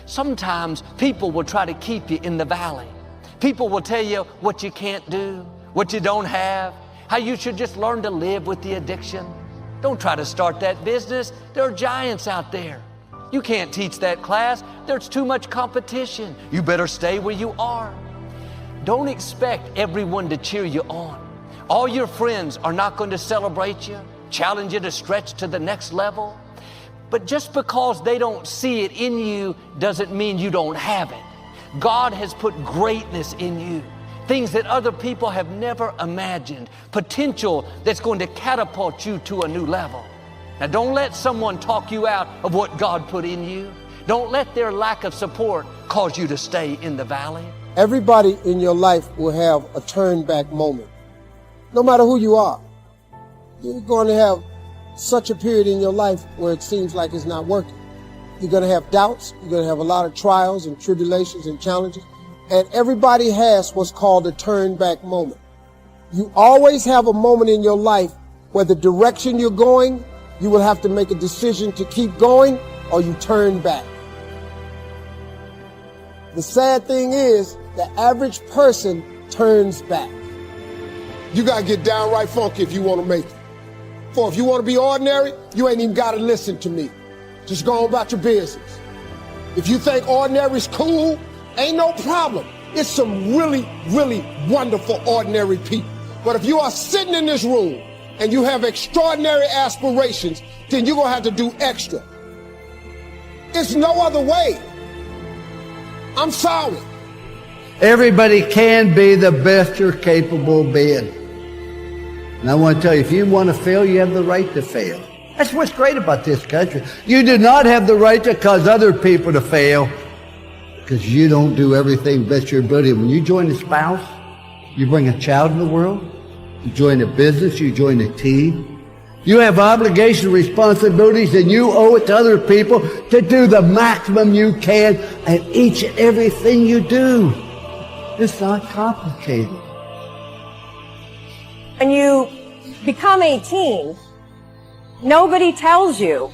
Sometimes people will try to keep you in the valley. People will tell you what you can't do, what you don't have, how you should just learn to live with the addiction. Don't try to start that business. There are giants out there. You can't teach that class. There's too much competition. You better stay where you are. Don't expect everyone to cheer you on. All your friends are not going to celebrate you, challenge you to stretch to the next level. But just because they don't see it in you doesn't mean you don't have it. God has put greatness in you, things that other people have never imagined, potential that's going to catapult you to a new level. Now, don't let someone talk you out of what God put in you. Don't let their lack of support cause you to stay in the valley. Everybody in your life will have a turn back moment. No matter who you are, you're going to have such a period in your life where it seems like it's not working. You're going to have doubts. You're going to have a lot of trials and tribulations and challenges. And everybody has what's called a turn back moment. You always have a moment in your life where the direction you're going, you will have to make a decision to keep going or you turn back. The sad thing is, the average person turns back. You got to get downright funky if you want to make it. For if you want to be ordinary, you ain't even got to listen to me. Just go on about your business. If you think ordinary is cool, ain't no problem. It's some really, really wonderful ordinary people. But if you are sitting in this room and you have extraordinary aspirations, then you're going to have to do extra. It's no other way. I'm sorry. Everybody can be the best you're capable of being. And I want to tell you, if you want to fail, you have the right to fail. That's what's great about this country. You do not have the right to cause other people to fail because you don't do everything best your ability. When you join a spouse, you bring a child in the world, you join a business, you join a team. You have obligations, responsibilities, and you owe it to other people to do the maximum you can at each and everything you do. It's not complicated. When you become 18, nobody tells you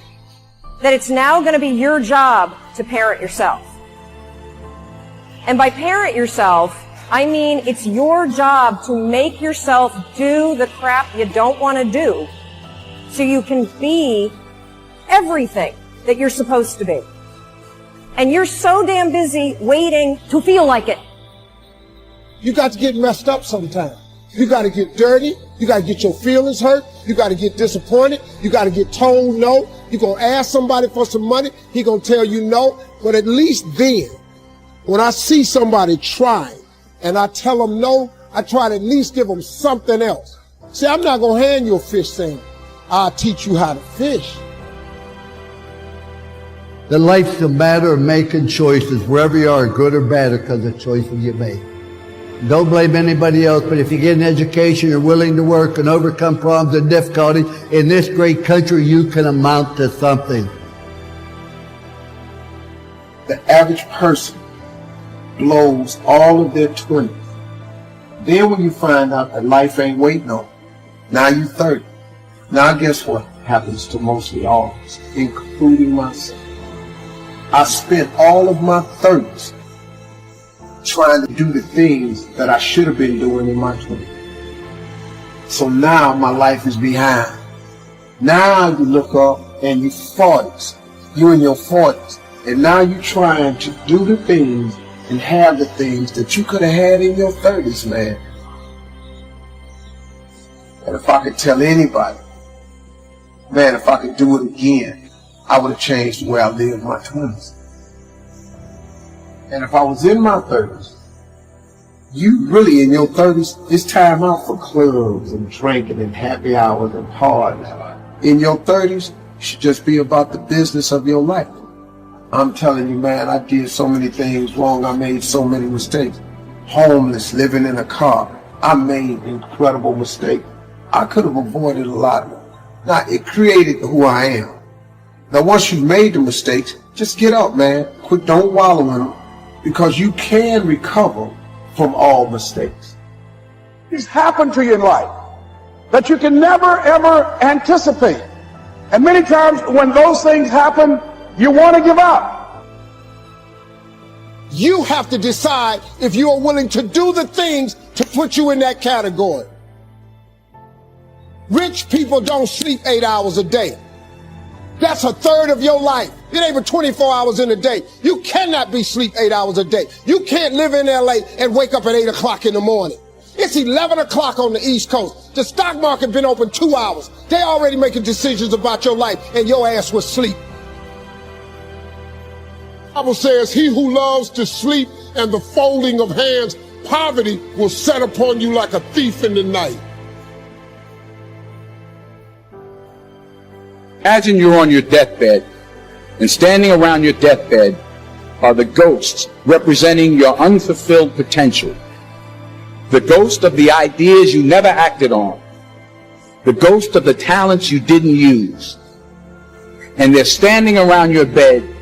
that it's now going to be your job to parent yourself. And by parent yourself, I mean it's your job to make yourself do the crap you don't want to do so you can be everything that you're supposed to be. And you're so damn busy waiting to feel like it. You got to get messed up sometimes. You got to get dirty. You got to get your feelings hurt. You got to get disappointed. You got to get told no. You're going to ask somebody for some money. He going to tell you no. But at least then, when I see somebody trying and I tell them no, I try to at least give them something else. See, I'm not going to hand you a fish saying, I'll teach you how to fish. The life's a matter of making choices, wherever you are, good or bad, because of choices you make. Don't blame anybody else, but if you get an education, you're willing to work and overcome problems and difficulties, in this great country, you can amount to something. The average person blows all of their 20s. Then when you find out that life ain't waiting on you, now you're 30. Now guess what happens to mostly all of us, including myself? I spent all of my 30s trying to do the things that I should have been doing in my 20s. So now my life is behind. Now you look up and you're 40s. You're in your 40s. And now you're trying to do the things and have the things that you could have had in your 30s, man. And if I could tell anybody, man, if I could do it again, I would have changed the way I lived my 20s. And if I was in my 30s, you really in your 30s, it's time out for clubs and drinking and happy hours and parties. In your 30s, it should just be about the business of your life. I'm telling you, man, I did so many things wrong. I made so many mistakes. Homeless, living in a car. I made incredible mistakes. I could have avoided a lot of them. Now, it created who I am. Now, once you've made the mistakes, just get up, man. Don't wallow in them, because you can recover from all mistakes. Things happen to you in life that you can never, ever anticipate. And many times when those things happen, you want to give up. You have to decide if you are willing to do the things to put you in that category. Rich people don't sleep 8 hours a day. That's a third of your life. It ain't but 24 hours in a day. You cannot be sleep 8 hours a day. You can't live in LA and wake up at 8 o'clock in the morning. It's 11 o'clock on the East Coast. The stock market been open 2 hours. They already making decisions about your life and your ass was asleep. The Bible says, he who loves to sleep and the folding of hands, poverty will set upon you like a thief in the night. Imagine you're on your deathbed, and standing around your deathbed are the ghosts representing your unfulfilled potential. The ghost of the ideas you never acted on. The ghost of the talents you didn't use. And they're standing around your bed.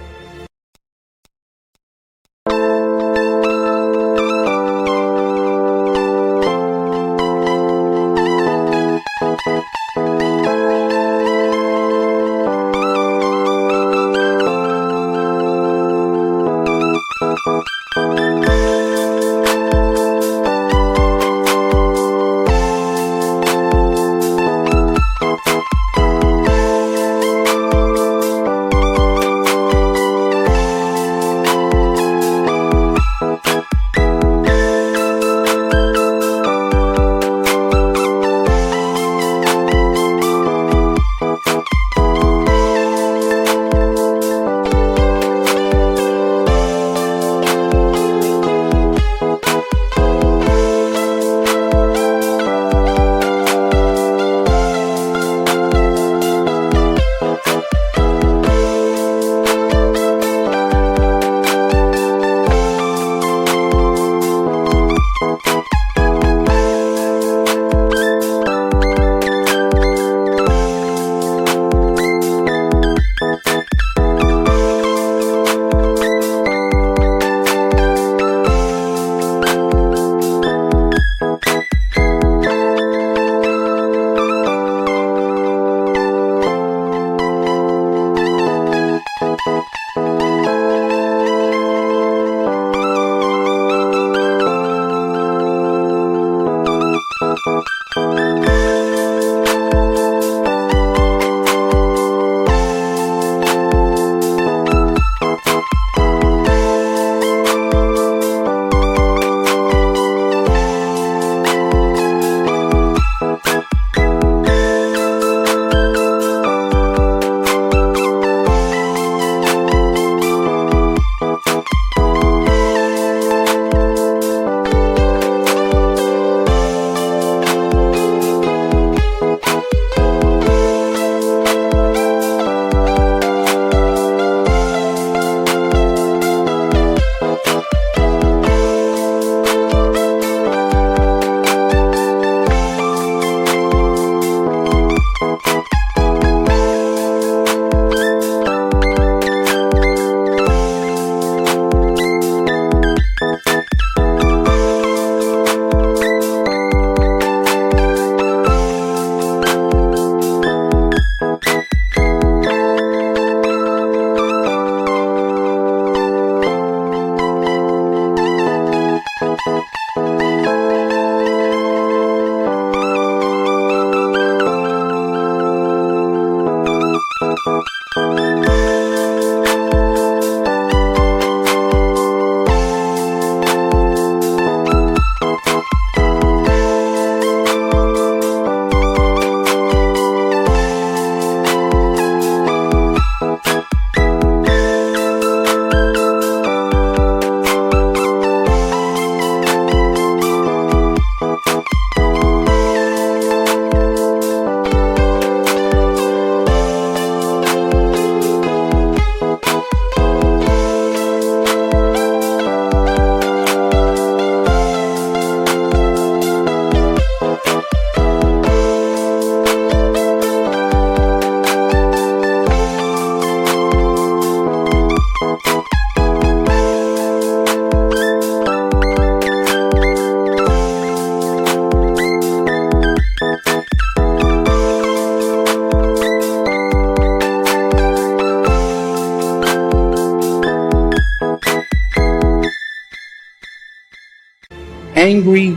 angry,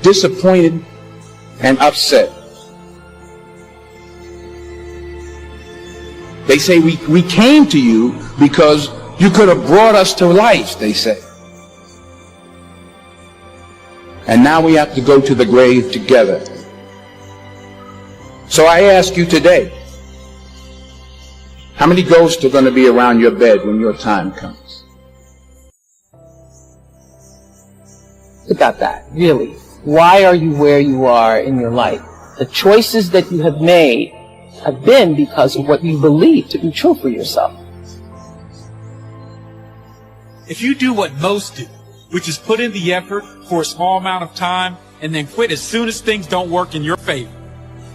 disappointed, and upset. They say, we came to you because you could have brought us to life, they say. And now we have to go to the grave together. So I ask you today, how many ghosts are going to be around your bed when your time comes? Think about that, really. Why are you where you are in your life? The choices that you have made have been because of what you believe to be true for yourself. If you do what most do, which is put in the effort for a small amount of time and then quit as soon as things don't work in your favor,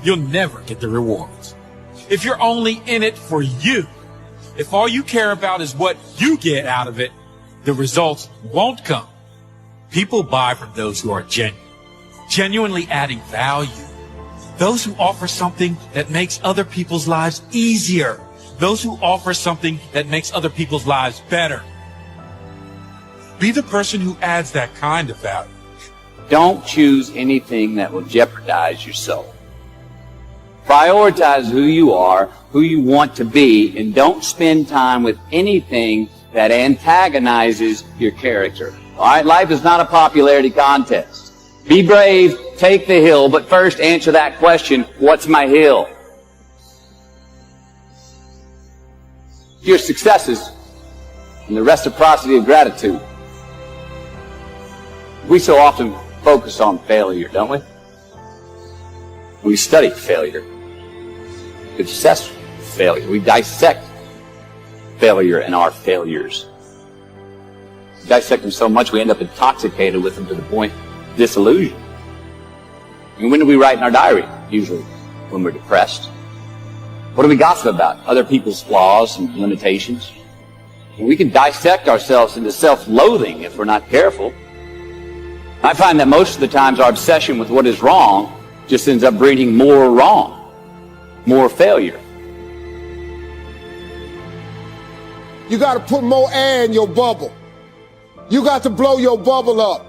you'll never get the rewards. If you're only in it for you, if all you care about is what you get out of it, the results won't come. People buy from those who are genuinely adding value. Those who offer something that makes other people's lives easier. Those who offer something that makes other people's lives better. Be the person who adds that kind of value. Don't choose anything that will jeopardize your soul. Prioritize who you are, who you want to be, and don't spend time with anything that antagonizes your character. All right, life is not a popularity contest. Be brave, take the hill, but first answer that question, what's my hill? Your successes and the reciprocity of gratitude. We so often focus on failure, don't we? We study failure. We obsess with failure. We dissect failure and our failures. We dissect them so much we end up intoxicated with them to the point of disillusion. And when do we write in our diary? Usually when we're depressed. What do we gossip about? Other people's flaws and limitations. And we can dissect ourselves into self-loathing if we're not careful. I find that most of the times our obsession with what is wrong just ends up breeding more wrong, more failure. You got to put more air in your bubble. You got to blow your bubble up.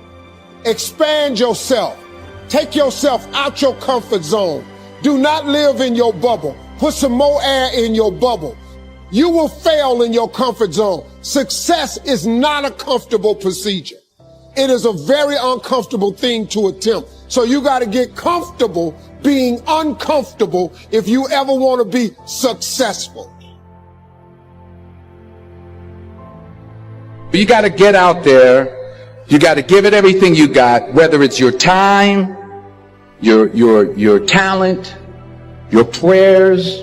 Expand yourself. Take yourself out your comfort zone. Do not live in your bubble. Put some more air in your bubble. You will fail in your comfort zone. Success is not a comfortable procedure. It is a very uncomfortable thing to attempt. So you got to get comfortable being uncomfortable if you ever want to be successful. You got to get out there. You got to give it everything you got, whether it's your time, your talent, your prayers,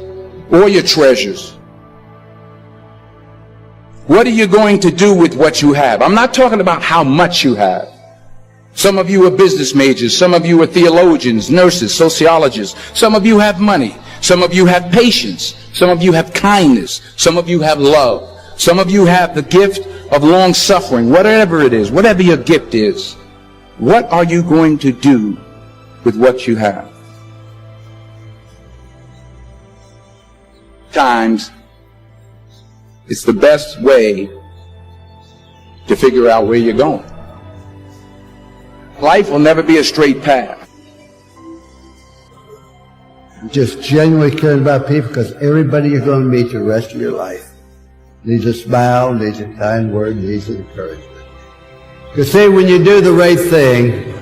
or your treasures. What are you going to do with what you have? I'm not talking about how much you have. Some of you are business majors. Some of you are theologians, nurses, sociologists. Some of you have money. Some of you have patience. Some of you have kindness. Some of you have love. Some of you have the gift of long suffering. Whatever it is, whatever your gift is, what are you going to do with what you have? Times, it's the best way to figure out where you're going. Life will never be a straight path. Just genuinely caring about people, because everybody you're going to meet the rest of your life needs a smile, needs a kind word, needs an encouragement. Because see, when you do the right thing,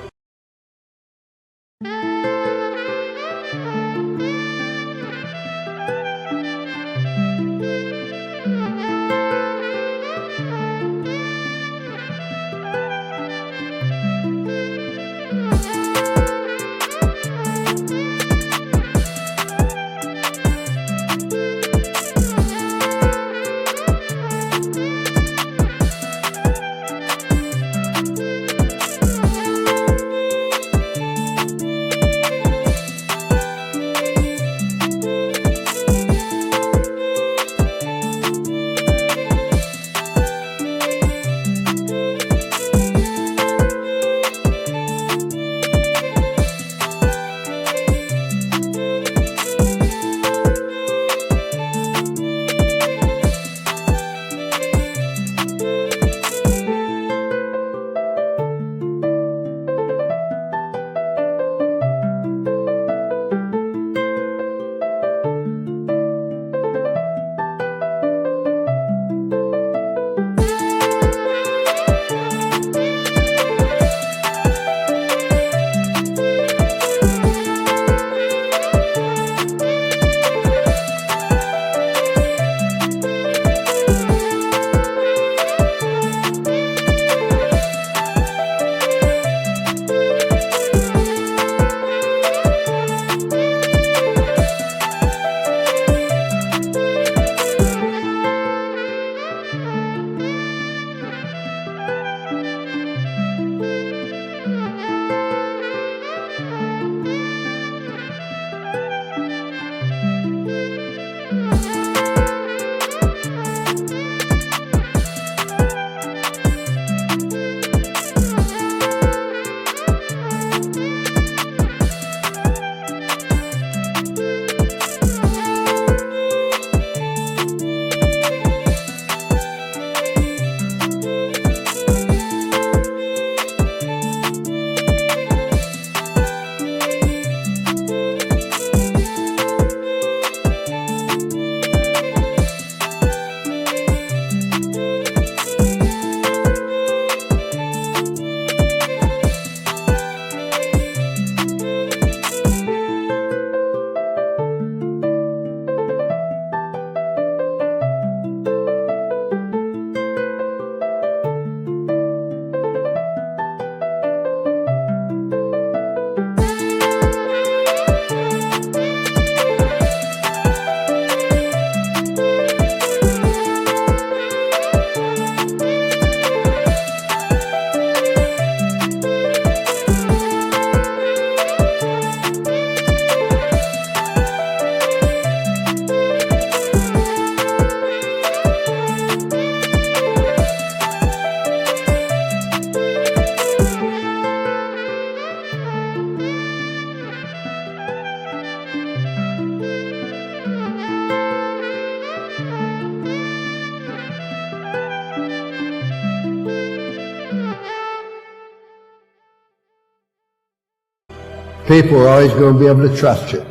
people are always going to be able to trust you.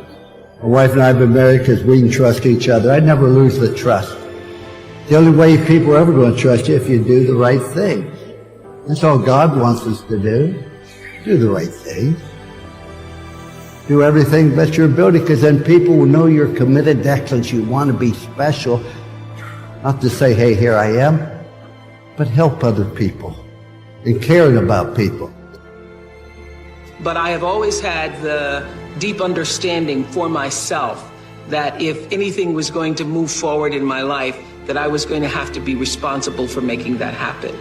My wife and I have been married because we can trust each other. I never lose the trust. The only way people are ever going to trust you is if you do the right thing. That's all God wants us to do. Do the right thing. Do everything best your ability, because then people will know you're committed to excellence. You want to be special. Not to say, hey, here I am, but help other people and caring about people. But I have always had the deep understanding for myself that if anything was going to move forward in my life, that I was going to have to be responsible for making that happen.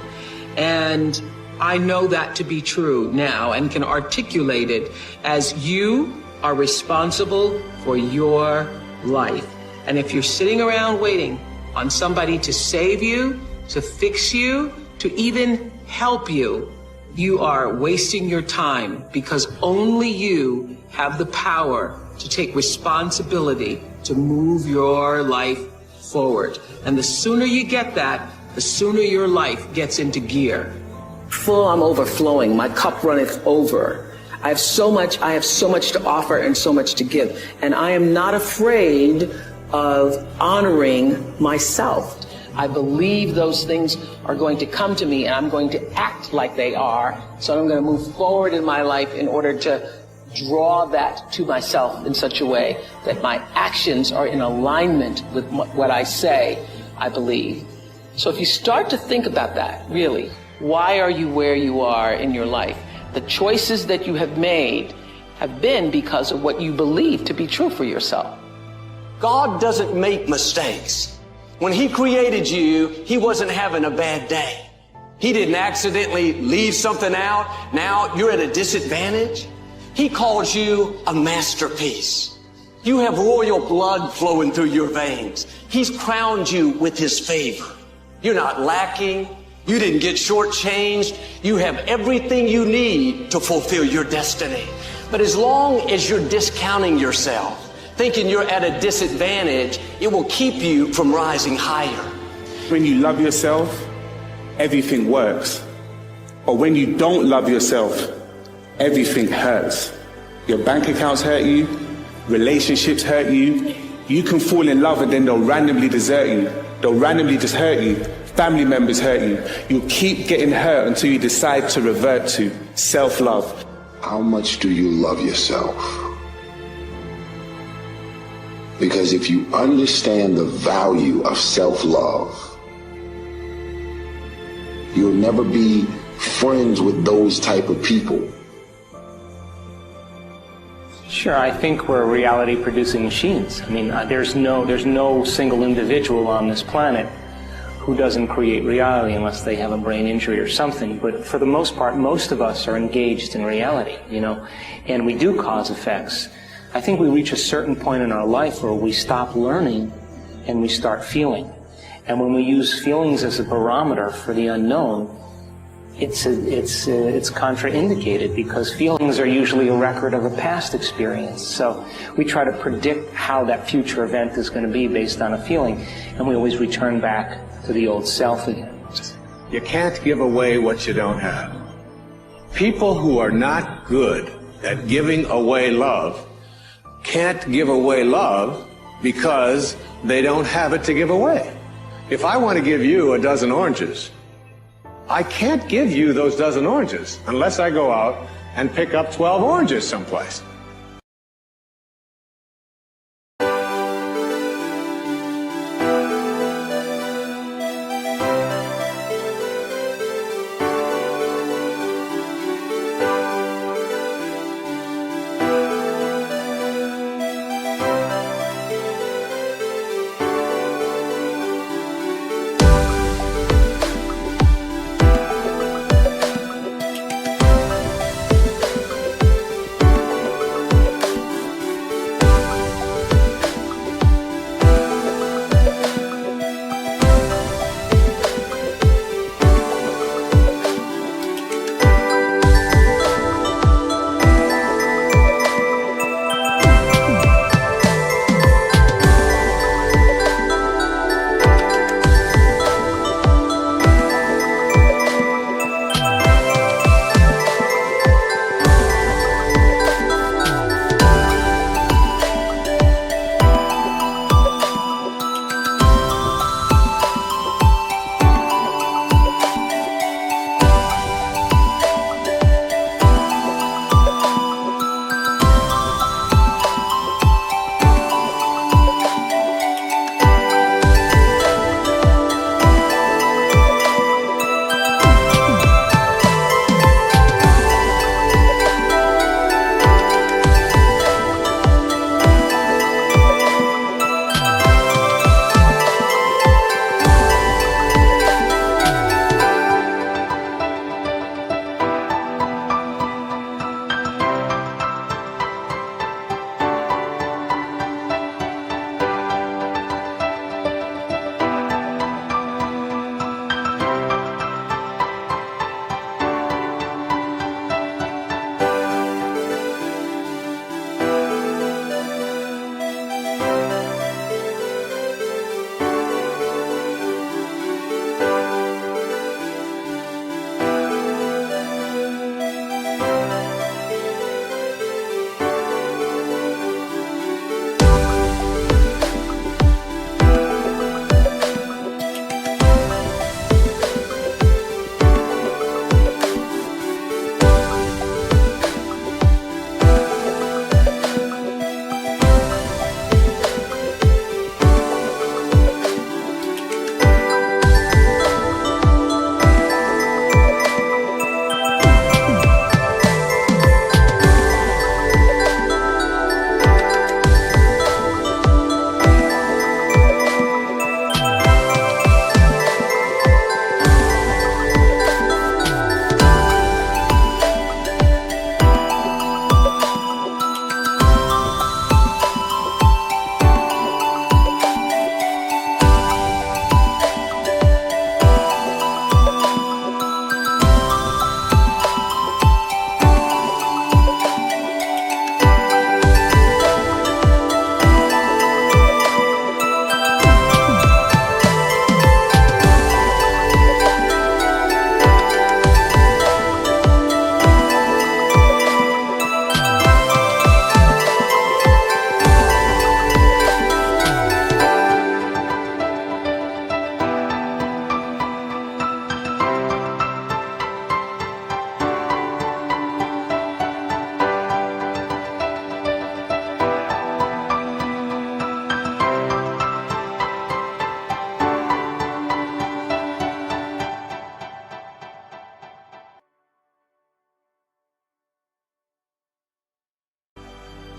And I know that to be true now and can articulate it as you are responsible for your life. And if you're sitting around waiting on somebody to save you, to fix you, to even help you, you are wasting your time, because only you have the power to take responsibility to move your life forward. And the sooner you get that, the sooner your life gets into gear. Full, I'm overflowing. My cup runneth over. I have so much to offer and so much to give. And I am not afraid of honoring myself. I believe those things are going to come to me, and I'm going to act like they are. So I'm going to move forward in my life in order to draw that to myself in such a way that my actions are in alignment with what I say I believe. So if you start to think about that, really, why are you where you are in your life? The choices that you have made have been because of what you believe to be true for yourself. God doesn't make mistakes. When He created you, He wasn't having a bad day. He didn't accidentally leave something out. Now you're at a disadvantage. He calls you a masterpiece. You have royal blood flowing through your veins. He's crowned you with His favor. You're not lacking. You didn't get shortchanged. You have everything you need to fulfill your destiny. But as long as you're discounting yourself, thinking you're at a disadvantage, it will keep you from rising higher. When you love yourself, everything works. Or when you don't love yourself, everything hurts. Your bank accounts hurt you, relationships hurt you. You can fall in love and then they'll randomly desert you. They'll randomly just hurt you. Family members hurt you. You'll keep getting hurt until you decide to revert to self-love. How much do you love yourself? Because if you understand the value of self-love, you'll never be friends with those type of people. Sure, I think we're reality-producing machines. I mean, there's no single individual on this planet who doesn't create reality unless they have a brain injury or something. But for the most part, most of us are engaged in reality, and we do cause effects. I think we reach a certain point in our life where we stop learning and we start feeling. And when we use feelings as a barometer for the unknown, it's contraindicated, because feelings are usually a record of a past experience. So we try to predict how that future event is going to be based on a feeling, and we always return back to the old self again. You can't give away what you don't have. People who are not good at giving away love can't give away love because they don't have it to give away. If I want to give you a dozen oranges, I can't give you those dozen oranges unless I go out and pick up 12 oranges someplace.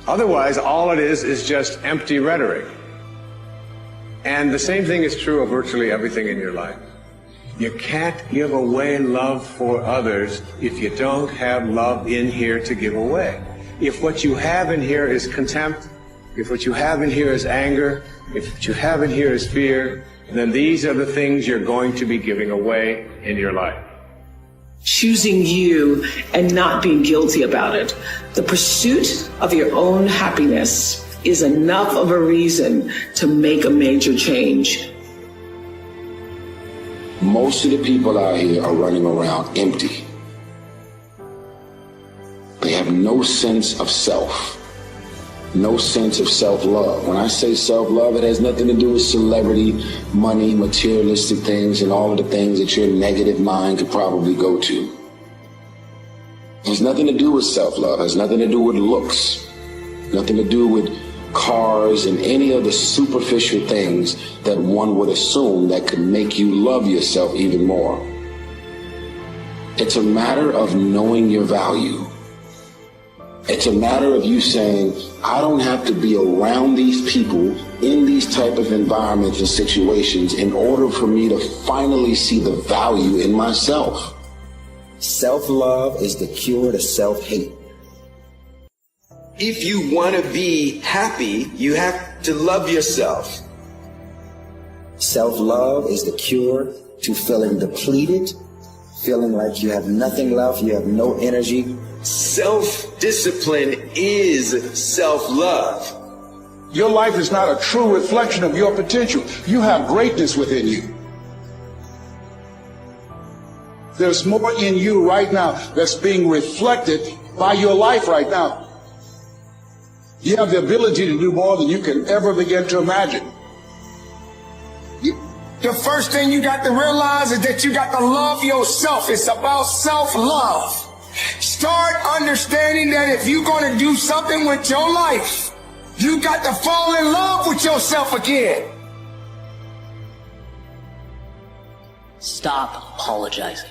Otherwise, all it is just empty rhetoric. And the same thing is true of virtually everything in your life. You can't give away love for others if you don't have love in here to give away. If what you have in here is contempt, if what you have in here is anger, if what you have in here is fear, then these are the things you're going to be giving away in your life. Choosing you and not being guilty about it. The pursuit of your own happiness is enough of a reason to make a major change. Most of the people out here are running around empty. They have no sense of self, no sense of self-love. When I say self-love, it has nothing to do with celebrity, money, materialistic things, and all of the things that your negative mind could probably go to. It has nothing to do with self-love. It has nothing to do with looks, nothing to do with cars and any of the superficial things that one would assume that could make you love yourself even more. It's a matter of knowing your value. It's a matter of you saying, I don't have to be around these people in these type of environments and situations in order for me to finally see the value in myself. Self-love is the cure to self-hate. If you want to be happy, you have to love yourself. Self-love is the cure to feeling depleted, feeling like you have nothing left, you have no energy. Self-discipline is self-love. Your life is not a true reflection of your potential. You have greatness within you. There's more in you right now that's being reflected by your life right now. You have the ability to do more than you can ever begin to imagine. The first thing you got to realize is that you got to love yourself. It's about self-love. Start understanding that if you're going to do something with your life, you got to fall in love with yourself again. Stop apologizing.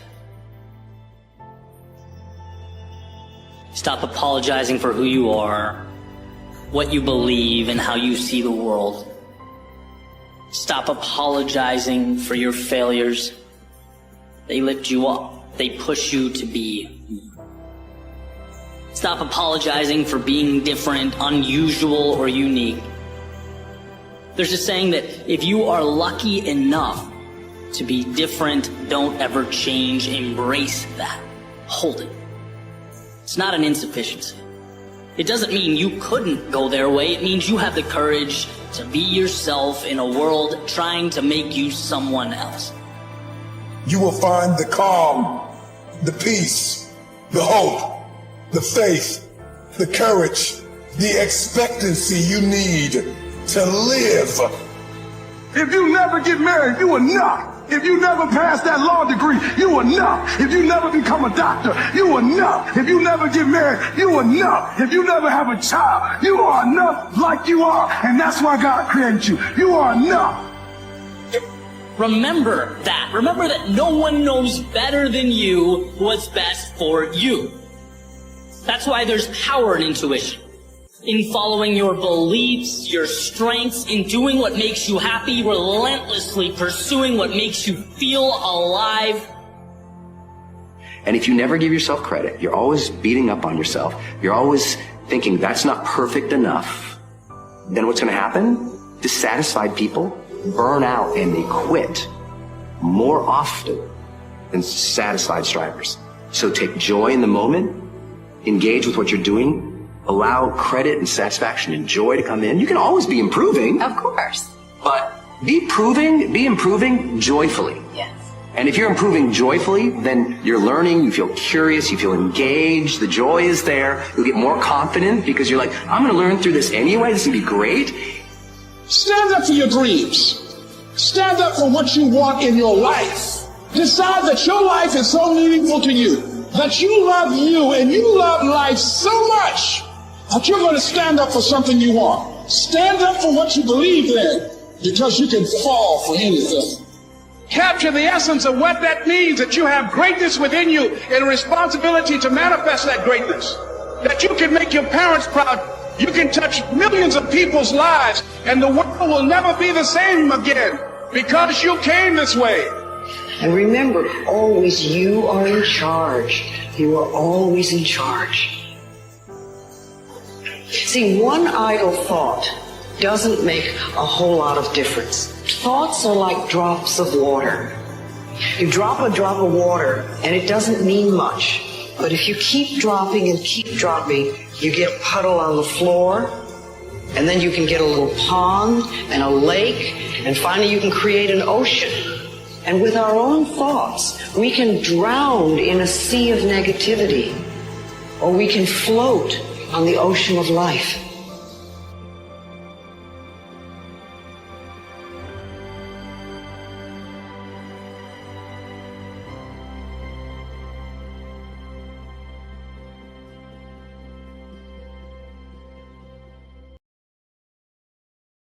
Stop apologizing for who you are, what you believe, and how you see the world. Stop apologizing for your failures. They lift you up. They push you to be more. Stop apologizing for being different, unusual, or unique. There's a saying that if you are lucky enough to be different, don't ever change. Embrace that. Hold it. It's not an insufficiency. It doesn't mean you couldn't go their way. It means you have the courage to be yourself in a world trying to make you someone else. You will find the calm, the peace, the hope, the faith, the courage, the expectancy you need to live. If you never get married, you are not. If you never pass that law degree, you are not. If you never become a doctor, you are not. If you never get married, you are not. If you never have a child, you are enough like you are. And that's why God created you. You are enough. Remember that. Remember that no one knows better than you what's best for you. That's why there's power in intuition. In following your beliefs, your strengths, in doing what makes you happy, relentlessly pursuing what makes you feel alive. And if you never give yourself credit, you're always beating up on yourself, you're always thinking that's not perfect enough, then what's going to happen? Dissatisfied people burn out and they quit more often than satisfied strivers. So take joy in the moment, engage with what you're doing, allow credit and satisfaction and joy to come in. You can always be improving. Of course. But be improving joyfully. Yes. And if you're improving joyfully, then you're learning, you feel curious, you feel engaged, the joy is there, you'll get more confident because you're like, I'm going to learn through this anyway, this is going to be great. Stand up for your dreams. Stand up for what you want in your life. Decide that your life is so meaningful to you, that you love you and you love life so much that you're going to stand up for something you want. Stand up for what you believe in, because you can fall for anything. Capture the essence of what that means, that you have greatness within you and a responsibility to manifest that greatness. That you can make your parents proud, You can touch millions of people's lives, and the world will never be the same again because you came this way. And remember, always you are in charge. You are always in charge. See, one idle thought doesn't make a whole lot of difference. Thoughts are like drops of water. You drop a drop of water, and it doesn't mean much. But if you keep dropping and keep dropping, you get a puddle on the floor, and then you can get a little pond and a lake, and finally you can create an ocean. And with our own thoughts, we can drown in a sea of negativity, or we can float on the ocean of life.